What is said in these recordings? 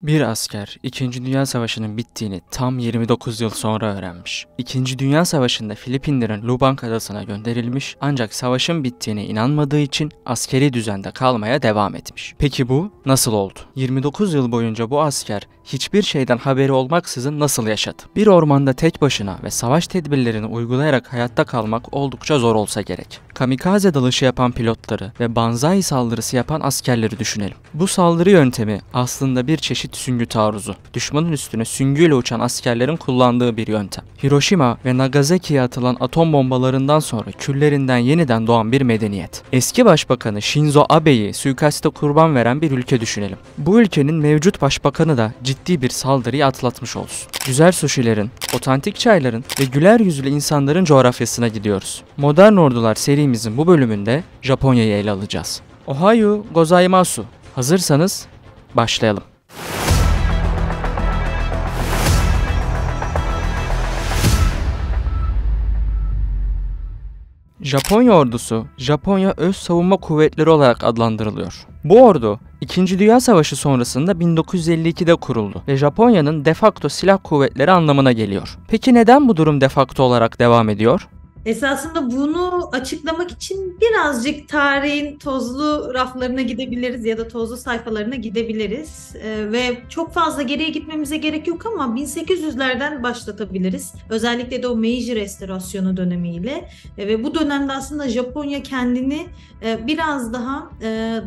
Bir asker 2. Dünya Savaşı'nın bittiğini tam 29 yıl sonra öğrenmiş. 2. Dünya Savaşı'nda Filipinlerin Lubang adasına gönderilmiş ancak savaşın bittiğine inanmadığı için askeri düzende kalmaya devam etmiş. Peki bu nasıl oldu? 29 yıl boyunca bu asker hiçbir şeyden haberi olmaksızın nasıl yaşadı? Bir ormanda tek başına ve savaş tedbirlerini uygulayarak hayatta kalmak oldukça zor olsa gerek. Kamikaze dalışı yapan pilotları ve banzai saldırısı yapan askerleri düşünelim. Bu saldırı yöntemi aslında bir çeşit süngü taarruzu. Düşmanın üstüne süngüyle uçan askerlerin kullandığı bir yöntem. Hiroşima ve Nagasaki'ye atılan atom bombalarından sonra küllerinden yeniden doğan bir medeniyet. Eski Başbakanı Shinzo Abe'yi suikaste kurban veren bir ülke düşünelim. Bu ülkenin mevcut başbakanı da ciddi bir saldırıyı atlatmış olsun. Güzel sushilerin, otantik çayların ve güler yüzlü insanların coğrafyasına gidiyoruz. Modern Ordular serimizin bu bölümünde Japonya'yı ele alacağız. Ohayo gozaimasu. Hazırsanız başlayalım. Japonya ordusu, Japonya Öz Savunma Kuvvetleri olarak adlandırılıyor. Bu ordu, 2. Dünya Savaşı sonrasında 1952'de kuruldu ve Japonya'nın de facto silah kuvvetleri anlamına geliyor. Peki neden bu durum de facto olarak devam ediyor? Esasında bunu açıklamak için birazcık tarihin tozlu raflarına gidebiliriz ya da tozlu sayfalarına gidebiliriz. Ve çok fazla geriye gitmemize gerek yok ama 1800'lerden başlatabiliriz. Özellikle de o Meiji Restorasyonu dönemiyle. Ve bu dönemde aslında Japonya kendini biraz daha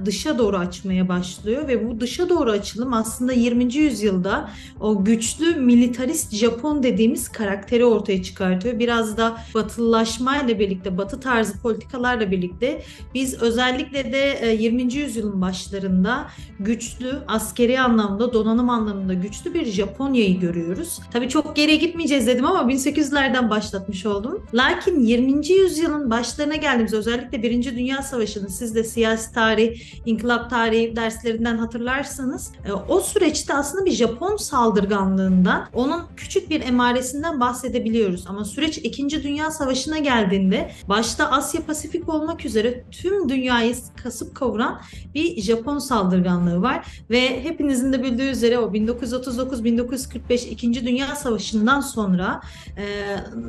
dışa doğru açmaya başlıyor ve bu dışa doğru açılım aslında 20. yüzyılda o güçlü militarist Japon dediğimiz karakteri ortaya çıkartıyor. Biraz da batılılaşmayla birlikte, batı tarzı politikalarla birlikte biz özellikle de 20. yüzyılın başlarında güçlü, askeri anlamda, donanım anlamında güçlü bir Japonya'yı görüyoruz. Tabii çok geriye gitmeyeceğiz dedim ama 1800'lerden başlatmış oldum. Lakin 20. yüzyılın başlarına geldiğimiz özellikle 1. Dünya Savaşı'nın siz de siyasi tarih, inkılap tarihi derslerinden hatırlarsanız o süreçte aslında bir Japon saldırganlığından, onun küçük bir emaresinden bahsedebiliyoruz. Ama süreç 2. Dünya Savaşı'na geldiğinde başta Asya Pasifik olmak üzere tüm dünyayı kasıp kavuran bir Japon saldırganlığı var ve hepinizin de bildiği üzere o 1939-1945 2. Dünya Savaşı'ndan sonra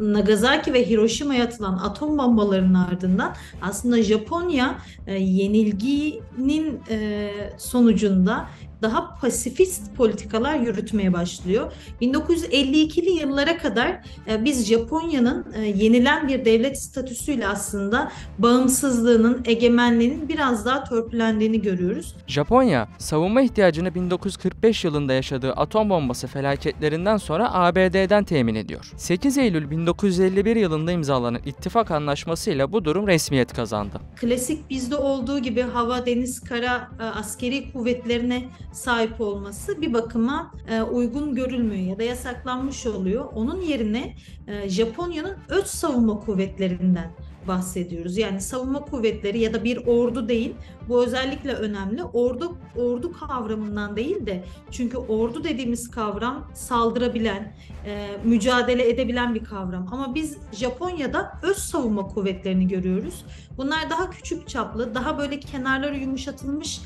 Nagasaki ve Hiroşima'ya atılan atom bombalarının ardından aslında Japonya yenilginin sonucunda daha pasifist politikalar yürütmeye başlıyor. 1952'li yıllara kadar biz Japonya'nın yenilen bir devlet statüsüyle aslında bağımsızlığının, egemenliğinin biraz daha törpülendiğini görüyoruz. Japonya, savunma ihtiyacını 1945 yılında yaşadığı atom bombası felaketlerinden sonra ABD'den temin ediyor. 8 Eylül 1951 yılında imzalanan ittifak anlaşmasıyla bu durum resmiyet kazandı. Klasik bizde olduğu gibi hava, deniz, kara askeri kuvvetlerine sahip olması bir bakıma uygun görülmüyor ya da yasaklanmış oluyor. Onun yerine Japonya'nın öz savunma kuvvetlerinden bahsediyoruz. Yani savunma kuvvetleri ya da bir ordu değil. Bu özellikle önemli. Ordu kavramından değil de çünkü ordu dediğimiz kavram saldırabilen, mücadele edebilen bir kavram. Ama biz Japonya'da öz savunma kuvvetlerini görüyoruz. Bunlar daha küçük çaplı, daha böyle kenarları yumuşatılmış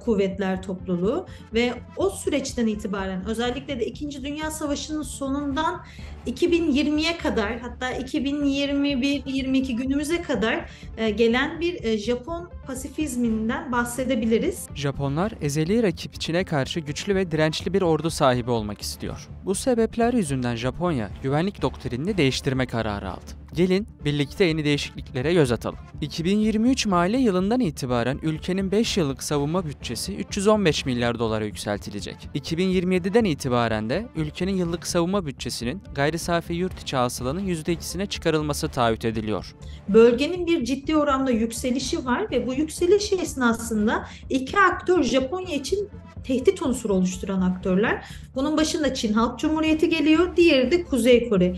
kuvvetler topluluğu ve o süreçten itibaren özellikle de 2. Dünya Savaşı'nın sonundan 2020'ye kadar, hatta 2021-22 günümüze kadar gelen bir Japon pasifizminden bahsedebiliriz. Japonlar ezeli rakip Çin'e karşı güçlü ve dirençli bir ordu sahibi olmak istiyor. Bu sebepler yüzünden Japonya güvenlik doktrinini değiştirme kararı aldı. Gelin birlikte yeni değişikliklere göz atalım. 2023 mali yılından itibaren ülkenin 5 yıllık savunma bütçesi 315 milyar dolara yükseltilecek. 2027'den itibaren de ülkenin yıllık savunma bütçesinin gayri safi yurt içi hasılanın %2'sine çıkarılması taahhüt ediliyor. Bölgenin bir ciddi oranda yükselişi var ve bu yükseliş esnasında iki aktör Japonya için tehdit unsuru oluşturan aktörler. Bunun başında Çin Halk Cumhuriyeti geliyor, diğeri de Kuzey Kore.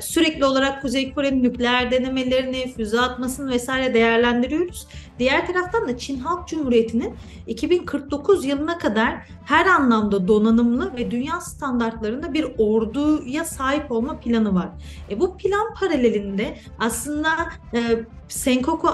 Sürekli olarak Kuzey Kore'nin nükleer denemelerini, füze atmasını vesaire değerlendiriyoruz. Diğer taraftan da Çin Halk Cumhuriyeti'nin 2049 yılına kadar her anlamda donanımlı ve dünya standartlarında bir orduya sahip olma planı var. Bu plan paralelinde aslında Senkaku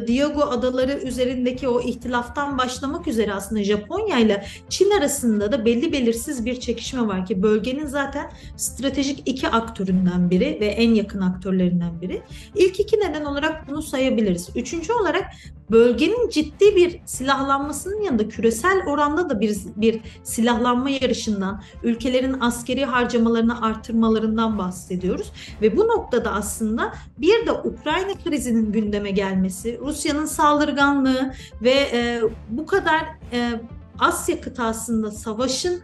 Diego adaları üzerindeki o ihtilaftan başlamak üzere aslında Japonya ile Çin arasında da belli belirsiz bir çekişme var ki bölgenin zaten stratejik iki aktöründen biri ve en yakın aktörlerinden biri. İlk iki neden olarak bunu sayabiliriz. Üçüncü olarak bölgenin ciddi bir silahlanmasının yanında küresel oranda da bir silahlanma yarışından, ülkelerin askeri harcamalarını artırmalarından bahsediyoruz. Ve bu noktada aslında bir de Ukrayna krizinin gündeme gelmesi, Rusya'nın saldırganlığı ve bu kadar Asya kıtasında savaşın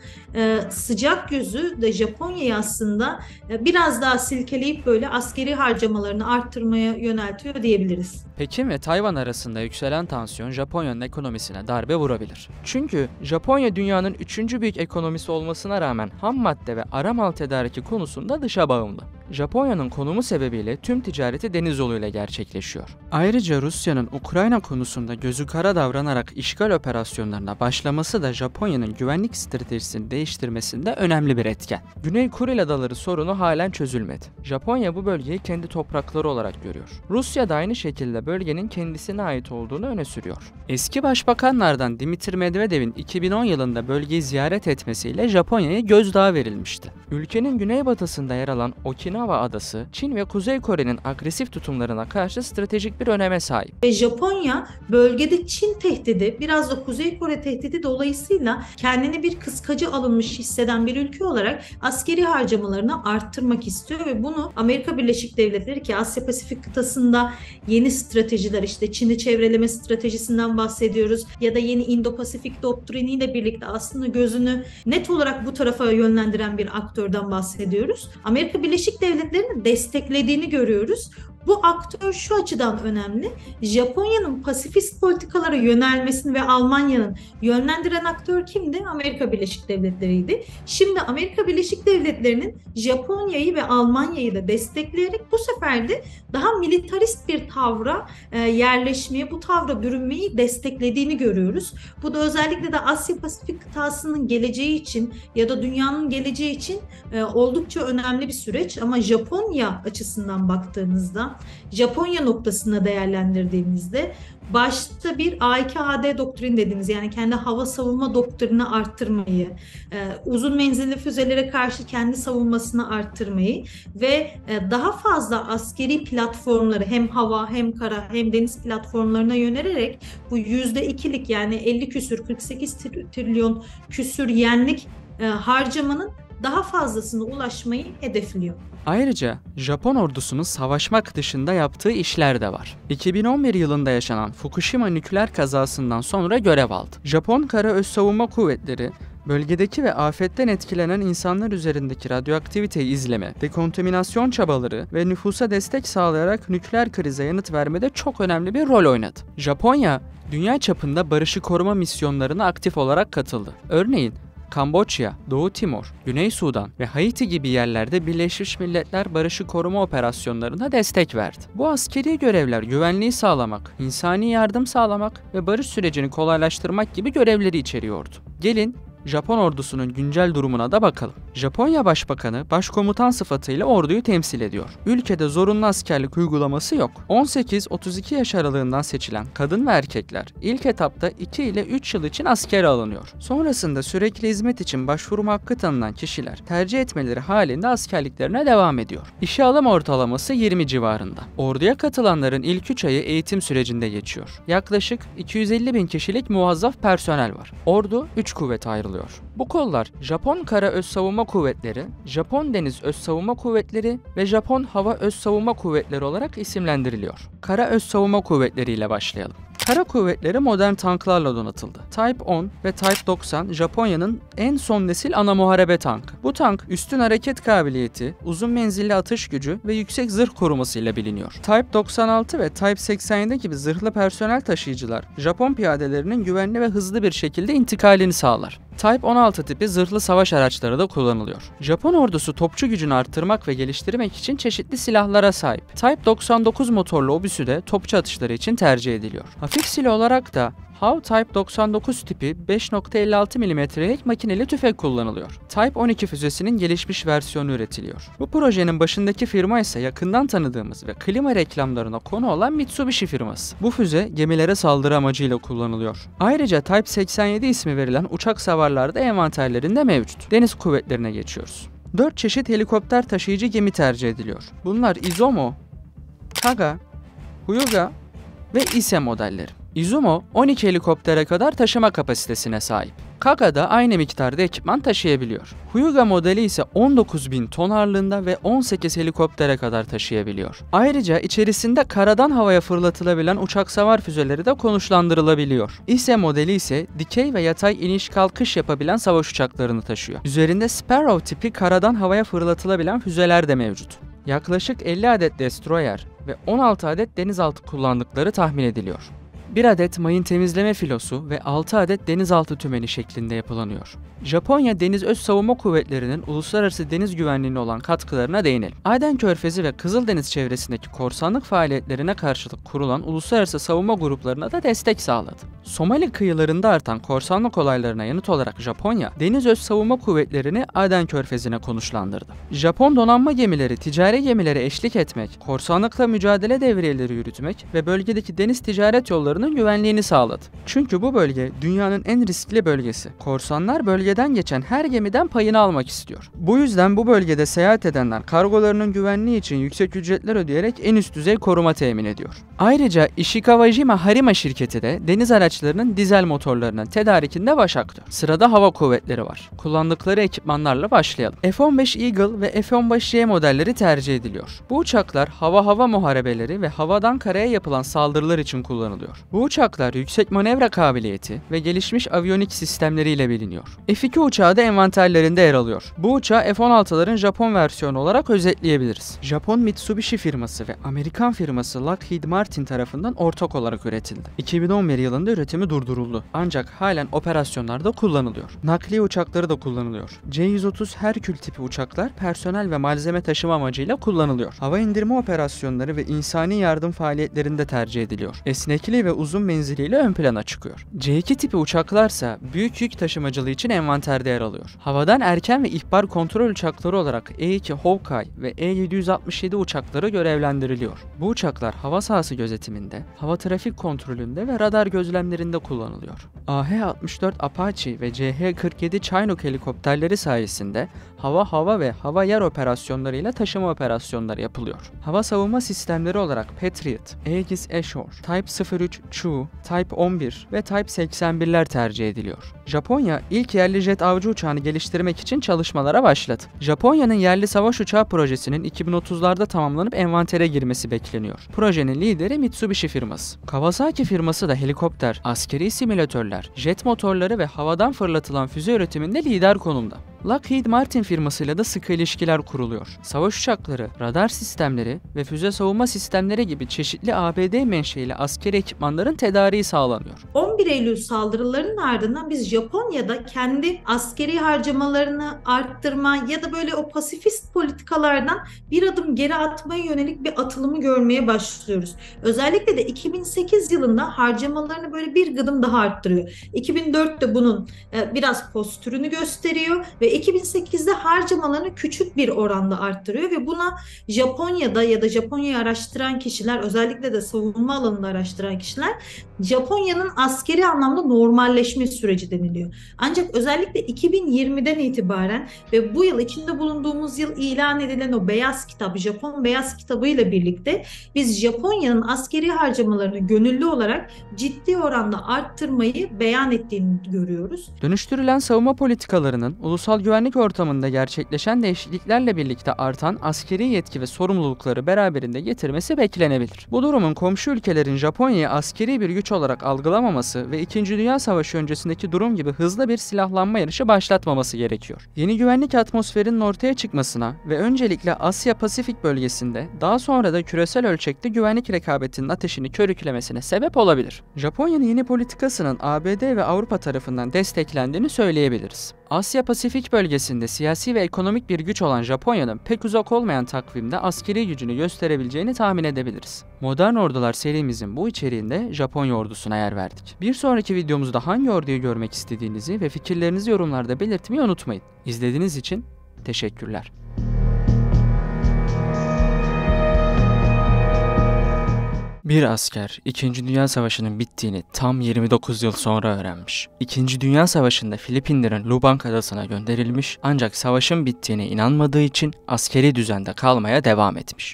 sıcak yüzü de Japonya'yı aslında biraz daha silkeleyip böyle askeri harcamalarını arttırmaya yöneltiyor diyebiliriz. Pekin ve Tayvan arasında yükselen tansiyon Japonya'nın ekonomisine darbe vurabilir. Çünkü Japonya dünyanın 3. büyük ekonomisi olmasına rağmen ham madde ve ara mal tedariki konusunda dışa bağımlı. Japonya'nın konumu sebebiyle tüm ticareti deniz yoluyla gerçekleşiyor. Ayrıca Rusya'nın Ukrayna konusunda gözü kara davranarak işgal operasyonlarına başlaması da Japonya'nın güvenlik stratejisini değiştirmesinde önemli bir etken. Güney Kuril Adaları sorunu halen çözülmedi. Japonya bu bölgeyi kendi toprakları olarak görüyor. Rusya da aynı şekilde bölgenin kendisine ait olduğunu öne sürüyor. Eski başbakanlardan Dmitri Medvedev'in 2010 yılında bölgeyi ziyaret etmesiyle Japonya'ya gözdağı verilmişti. Ülkenin güneybatısında yer alan Okinawa adası, Çin ve Kuzey Kore'nin agresif tutumlarına karşı stratejik bir öneme sahip. Ve Japonya bölgede Çin tehdidi, biraz da Kuzey Kore tehdidi dolayısıyla kendini bir kıskacı alınmış hisseden bir ülke olarak askeri harcamalarını arttırmak istiyor ve bunu Amerika Birleşik Devletleri ki Asya Pasifik kıtasında yeni stratejiler işte Çin'i çevreleme stratejisinden bahsediyoruz ya da yeni Indo-Pasifik doktriniyle birlikte aslında gözünü net olarak bu tarafa yönlendiren bir aktörden bahsediyoruz. Amerika Birleşik Devletleri'ni desteklediğini görüyoruz. Bu aktör şu açıdan önemli. Japonya'nın pasifist politikalara yönelmesini ve Almanya'nın yönlendiren aktör kimdi? Amerika Birleşik Devletleri'ydi. Şimdi Amerika Birleşik Devletleri'nin Japonya'yı ve Almanya'yı da destekleyerek bu sefer de daha militarist bir tavra yerleşmeye, bu tavra bürünmeyi desteklediğini görüyoruz. Bu da özellikle de Asya Pasifik kıtasının geleceği için ya da dünyanın geleceği için oldukça önemli bir süreç ama Japonya açısından baktığınızda, Japonya noktasına değerlendirdiğimizde başta bir A2AD doktrin dediğimiz yani kendi hava savunma doktrini arttırmayı, uzun menzilli füzelere karşı kendi savunmasını arttırmayı ve daha fazla askeri platformları hem hava hem kara hem deniz platformlarına yönelerek bu %2'lik yani 50 küsür 48 trilyon küsür yenlik harcamanın daha fazlasına ulaşmayı hedefliyor. Ayrıca Japon ordusunun savaşmak dışında yaptığı işler de var. 2011 yılında yaşanan Fukushima nükleer kazasından sonra görev aldı. Japon Kara Öz Savunma Kuvvetleri, bölgedeki ve afetten etkilenen insanlar üzerindeki radyoaktiviteyi izleme, dekontaminasyon çabaları ve nüfusa destek sağlayarak nükleer krize yanıt vermede çok önemli bir rol oynadı. Japonya, dünya çapında barışı koruma misyonlarına aktif olarak katıldı. Örneğin, Kamboçya, Doğu Timor, Güney Sudan ve Haiti gibi yerlerde Birleşmiş Milletler Barışı Koruma Operasyonlarına destek verdi. Bu askeri görevler güvenliği sağlamak, insani yardım sağlamak ve barış sürecini kolaylaştırmak gibi görevleri içeriyordu. Gelin Japon ordusunun güncel durumuna da bakalım. Japonya Başbakanı, başkomutan sıfatıyla orduyu temsil ediyor. Ülkede zorunlu askerlik uygulaması yok. 18-32 yaş aralığından seçilen kadın ve erkekler ilk etapta 2 ile 3 yıl için askere alınıyor. Sonrasında sürekli hizmet için başvurma hakkı tanınan kişiler tercih etmeleri halinde askerliklerine devam ediyor. İşe alım ortalaması 20 civarında. Orduya katılanların ilk 3 ayı eğitim sürecinde geçiyor. Yaklaşık 250 bin kişilik muvazzaf personel var. Ordu 3 kuvvete ayrılıyor. Bu kollar Japon Kara Öz Savunma Kuvvetleri, Japon Deniz Öz Savunma Kuvvetleri ve Japon Hava Öz Savunma Kuvvetleri olarak isimlendiriliyor. Kara Öz Savunma Kuvvetleri ile başlayalım. Kara kuvvetleri modern tanklarla donatıldı. Type 10 ve Type 90 Japonya'nın en son nesil ana muharebe tankı. Bu tank üstün hareket kabiliyeti, uzun menzilli atış gücü ve yüksek zırh koruması ile biliniyor. Type 96 ve Type 87 gibi zırhlı personel taşıyıcılar Japon piyadelerinin güvenli ve hızlı bir şekilde intikalini sağlar. Type 16 tipi zırhlı savaş araçları da kullanılıyor. Japon ordusu topçu gücünü arttırmak ve geliştirmek için çeşitli silahlara sahip. Type 99 motorlu obüsü de topçu atışları için tercih ediliyor. Hafif silah olarak da HAW Type 99 tipi 5.56 mm'lik makineli tüfek kullanılıyor. Type 12 füzesinin gelişmiş versiyonu üretiliyor. Bu projenin başındaki firma ise yakından tanıdığımız ve klima reklamlarına konu olan Mitsubishi firması. Bu füze gemilere saldırı amacıyla kullanılıyor. Ayrıca Type 87 ismi verilen uçak savarları da envanterlerinde mevcut. Deniz kuvvetlerine geçiyoruz. 4 çeşit helikopter taşıyıcı gemi tercih ediliyor. Bunlar Izumo, Kaga, Hyuga ve Ise modelleri. Izumo 12 helikoptere kadar taşıma kapasitesine sahip. Kaga da aynı miktarda ekipman taşıyabiliyor. Hyuga modeli ise 19.000 ton ağırlığında ve 18 helikoptere kadar taşıyabiliyor. Ayrıca içerisinde karadan havaya fırlatılabilen uçak savar füzeleri de konuşlandırılabiliyor. Ise modeli ise dikey ve yatay iniş kalkış yapabilen savaş uçaklarını taşıyor. Üzerinde Sparrow tipi karadan havaya fırlatılabilen füzeler de mevcut. Yaklaşık 50 adet destroyer ve 16 adet denizaltı kullandıkları tahmin ediliyor. 1 adet mayın temizleme filosu ve 6 adet denizaltı tümeni şeklinde yapılanıyor. Japonya Deniz Öz Savunma Kuvvetleri'nin uluslararası deniz güvenliğine olan katkılarına değinelim. Aden Körfezi ve Kızıldeniz çevresindeki korsanlık faaliyetlerine karşılık kurulan uluslararası savunma gruplarına da destek sağladı. Somali kıyılarında artan korsanlık olaylarına yanıt olarak Japonya, Deniz Öz Savunma Kuvvetleri'ni Aden Körfezi'ne konuşlandırdı. Japon donanma gemileri ticari gemilere eşlik etmek, korsanlıkla mücadele devriyeleri yürütmek ve bölgedeki deniz ticaret yollarının güvenliğini sağladı. Çünkü bu bölge dünyanın en riskli bölgesi. Korsanlar bölgeden geçen her gemiden payını almak istiyor. Bu yüzden bu bölgede seyahat edenler kargolarının güvenliği için yüksek ücretler ödeyerek en üst düzey koruma temin ediyor. Ayrıca Ishikawajima Harima şirketi de deniz araçlarının dizel motorlarının tedarikinde baş aktör. Sırada hava kuvvetleri var. Kullandıkları ekipmanlarla başlayalım. F-15 Eagle ve F-15J modelleri tercih ediliyor. Bu uçaklar hava muharebeleri ve havadan karaya yapılan saldırılar için kullanılıyor. Bu uçaklar yüksek manevra kabiliyeti ve gelişmiş aviyonik sistemleriyle biliniyor. F-2 uçağı da envanterlerinde yer alıyor. Bu uçağı F-16'ların Japon versiyonu olarak özetleyebiliriz. Japon Mitsubishi firması ve Amerikan firması Lockheed Martin tarafından ortak olarak üretildi. 2011 yılında üretimi durduruldu. Ancak halen operasyonlarda kullanılıyor. Nakliye uçakları da kullanılıyor. C-130 Herkül tipi uçaklar personel ve malzeme taşıma amacıyla kullanılıyor. Hava indirme operasyonları ve insani yardım faaliyetlerinde tercih ediliyor. Esnekliği ve uzun menziliyle ön plana çıkıyor. C-2 tipi uçaklarsa büyük yük taşımacılığı için envanterde yer alıyor. Havadan erken ve ihbar kontrol uçakları olarak E-2 Hawkeye ve E-767 uçakları görevlendiriliyor. Bu uçaklar hava sahası gözetiminde, hava trafik kontrolünde ve radar gözlemlerinde kullanılıyor. AH-64 Apache ve CH-47 Chinook helikopterleri sayesinde hava ve hava-yer operasyonlarıyla taşıma operasyonları yapılıyor. Hava savunma sistemleri olarak Patriot, Aegis Ashore, Type 03 Chu, Type 11 ve Type 81'ler tercih ediliyor. Japonya ilk yerli jet avcı uçağını geliştirmek için çalışmalara başladı. Japonya'nın yerli savaş uçağı projesinin 2030'larda tamamlanıp envantere girmesi bekleniyor. Projenin lideri Mitsubishi firması. Kawasaki firması da helikopter, askeri simülatörler, jet motorları ve havadan fırlatılan füze üretiminde lider konumda. Lockheed Martin firmasıyla da sıkı ilişkiler kuruluyor. Savaş uçakları, radar sistemleri ve füze savunma sistemleri gibi çeşitli ABD menşeili askeri ekipmanların tedariği sağlanıyor. 11 Eylül saldırılarının ardından biz Japonya'da kendi askeri harcamalarını arttırma ya da böyle o pasifist politikalardan bir adım geri atmaya yönelik bir atılımı görmeye başlıyoruz. Özellikle de 2008 yılında harcamalarını böyle bir gıdım daha arttırıyor. 2004'te bunun biraz postürünü gösteriyor ve 2008'de harcamalarını küçük bir oranda arttırıyor ve buna Japonya'da ya da Japonya'yı araştıran kişiler, özellikle de savunma alanında araştıran kişiler, Japonya'nın askeri anlamda normalleşme süreci deniliyor. Ancak özellikle 2020'den itibaren ve bu yıl içinde bulunduğumuz yıl ilan edilen o beyaz kitap, Japon beyaz kitabı ile birlikte biz Japonya'nın askeri harcamalarını gönüllü olarak ciddi oranda arttırmayı beyan ettiğini görüyoruz. Dönüştürülen savunma politikalarının ulusal güvenlik ortamında gerçekleşen değişikliklerle birlikte artan askeri yetki ve sorumlulukları beraberinde getirmesi beklenebilir. Bu durumun komşu ülkelerin Japonya'yı askeri bir güç olarak algılamaması ve 2. Dünya Savaşı öncesindeki durum gibi hızlı bir silahlanma yarışı başlatmaması gerekiyor. Yeni güvenlik atmosferinin ortaya çıkmasına ve öncelikle Asya-Pasifik bölgesinde, daha sonra da küresel ölçekte güvenlik rekabetinin ateşini körüklemesine sebep olabilir. Japonya'nın yeni politikasının ABD ve Avrupa tarafından desteklendiğini söyleyebiliriz. Asya Pasifik bölgesinde siyasi ve ekonomik bir güç olan Japonya'nın pek uzak olmayan takvimde askeri gücünü gösterebileceğini tahmin edebiliriz. Modern Ordular serimizin bu içeriğinde Japonya ordusuna yer verdik. Bir sonraki videomuzda hangi orduyu görmek istediğinizi ve fikirlerinizi yorumlarda belirtmeyi unutmayın. İzlediğiniz için teşekkürler. Bir asker 2. Dünya Savaşı'nın bittiğini tam 29 yıl sonra öğrenmiş. 2. Dünya Savaşı'nda Filipinlerin Lubang adasına gönderilmiş ancak savaşın bittiğine inanmadığı için askeri düzende kalmaya devam etmiş.